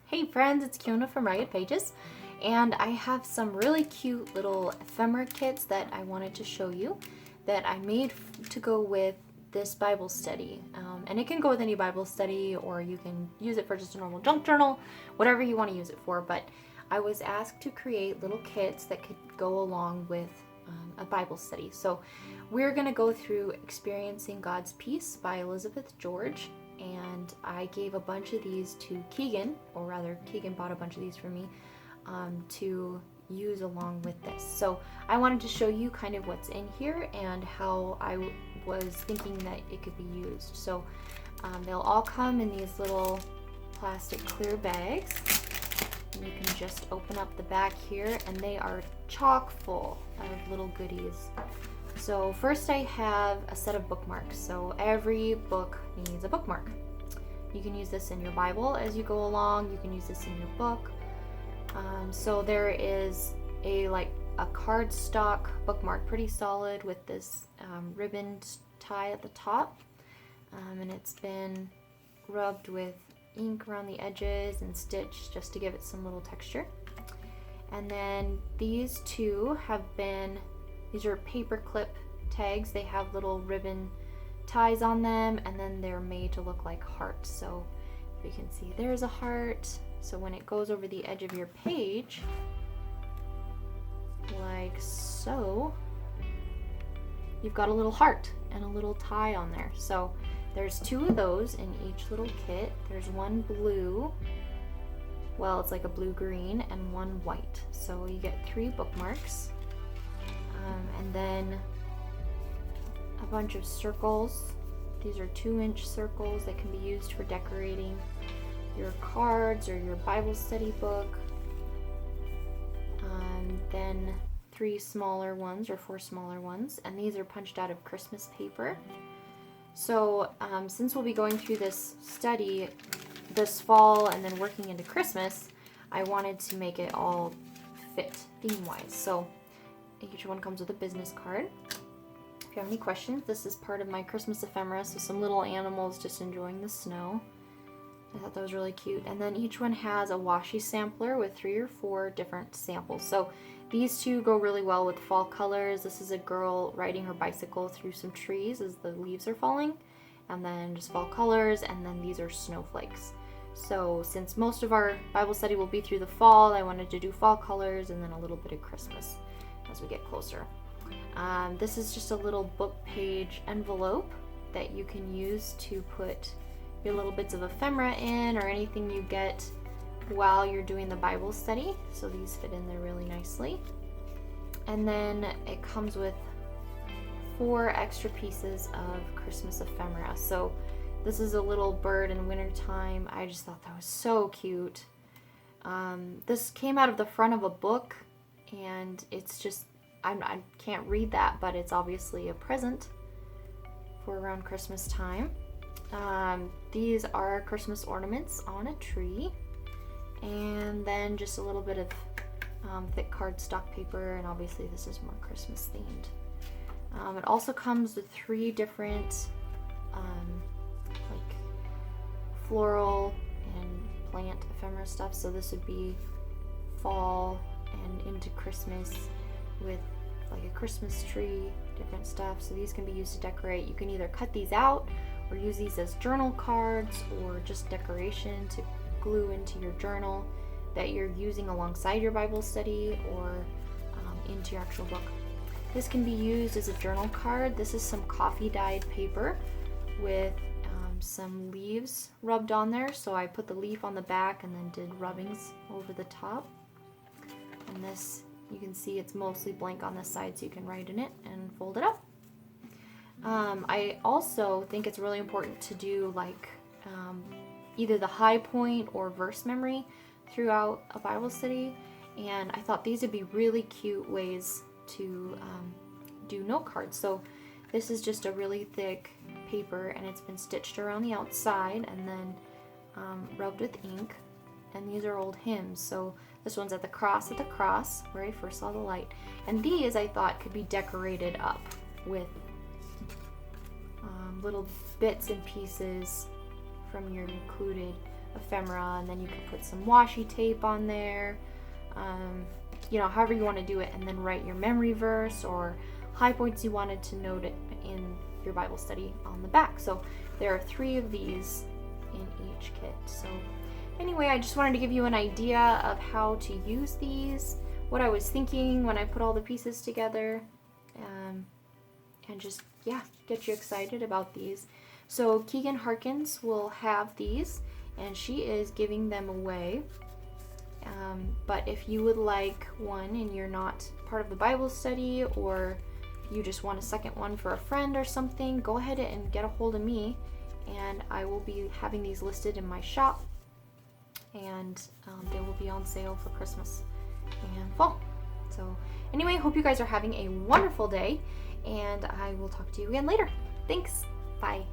Hey friends, it's Kiona from Ragged Pages, and I have some really cute little ephemera kits that I wanted to show you that I made to go with this Bible study. And it can go with any Bible study, or you can use it for just a normal junk journal, whatever you want to use it for. But I was asked to create little kits that could go along with a Bible study. So we're going to go through Experiencing God's Peace by Elizabeth George. And I gave a bunch of these to Keegan, or rather Keegan bought a bunch of these for me to use along with this. So I wanted to show you kind of what's in here and how I was thinking that it could be used. So they'll all come in these little plastic clear bags. And you can just open up the back here, and they are chock full of little goodies. So first I have a set of bookmarks. So every book needs a bookmark. You can use this in your Bible as you go along. You can use this in your book. So there is a cardstock bookmark, pretty solid, with this ribbon tie at the top. And it's been rubbed with ink around the edges and stitched just to give it some little texture. And then these two these are paper clip tags. They have little ribbon ties on them, and then they're made to look like hearts. So if you can see, there's a heart. So when it goes over the edge of your page, like so, you've got a little heart and a little tie on there. So there's two of those in each little kit. There's one blue, well, it's like a blue-green, and one white. So you get 3 bookmarks. And then a bunch of circles. These are 2-inch circles that can be used for decorating your cards or your Bible study book. Then 3 smaller ones, or 4 smaller ones, and these are punched out of Christmas paper. So since we'll be going through this study this fall and then working into Christmas, I wanted to make it all fit theme-wise. So each one comes with a business card. If you have any questions, this is part of my Christmas ephemera, so some little animals just enjoying the snow. I thought that was really cute. And then each one has a washi sampler with 3 or 4 different samples. So these two go really well with fall colors. This is a girl riding her bicycle through some trees as the leaves are falling. And then just fall colors, and then these are snowflakes. So since most of our Bible study will be through the fall, I wanted to do fall colors and then a little bit of Christmas as we get closer. This is just a little book page envelope that you can use to put your little bits of ephemera in, or anything you get while you're doing the Bible study. So these fit in there really nicely. And then it comes with 4 extra pieces of Christmas ephemera. So this is a little bird in wintertime. I just thought that was so cute. This came out of the front of a book, and it's just, I can't read that, but it's obviously a present for around Christmas time. These are Christmas ornaments on a tree, and then just a little bit of thick cardstock paper, and obviously this is more Christmas themed. It also comes with 3 different like floral and plant ephemera stuff. So this would be fall and into Christmas with like a Christmas tree, different stuff. So these can be used to decorate. You can either cut these out or use these as journal cards, or just decoration to glue into your journal that you're using alongside your Bible study, or into your actual book. This can be used as a journal card. This is some coffee dyed paper with some leaves rubbed on there. So I put the leaf on the back and then did rubbings over the top. And this, you can see it's mostly blank on this side, so you can write in it and fold it up. I also think it's really important to do either the high point or verse memory throughout a Bible study, and I thought these would be really cute ways to do note cards. So this is just a really thick paper, and it's been stitched around the outside and then rubbed with ink. And these are old hymns. So this one's at the cross, where I first saw the light. And these I thought could be decorated up with little bits and pieces from your included ephemera, and then you can put some washi tape on there, you know, however you want to do it, and then write your memory verse or high points you wanted to note it in your Bible study on the back. So there are 3 of these in each kit. So anyway, I just wanted to give you an idea of how to use these, what I was thinking when I put all the pieces together, and just, yeah, get you excited about these. So Keegan Harkins will have these, and she is giving them away. But if you would like one and you're not part of the Bible study, or you just want a second one for a friend or something, go ahead and get a hold of me, and I will be having these listed in my shop, and they will be on sale for Christmas and fall. So anyway, hope you guys are having a wonderful day, and I will talk to you again later. Thanks. Bye.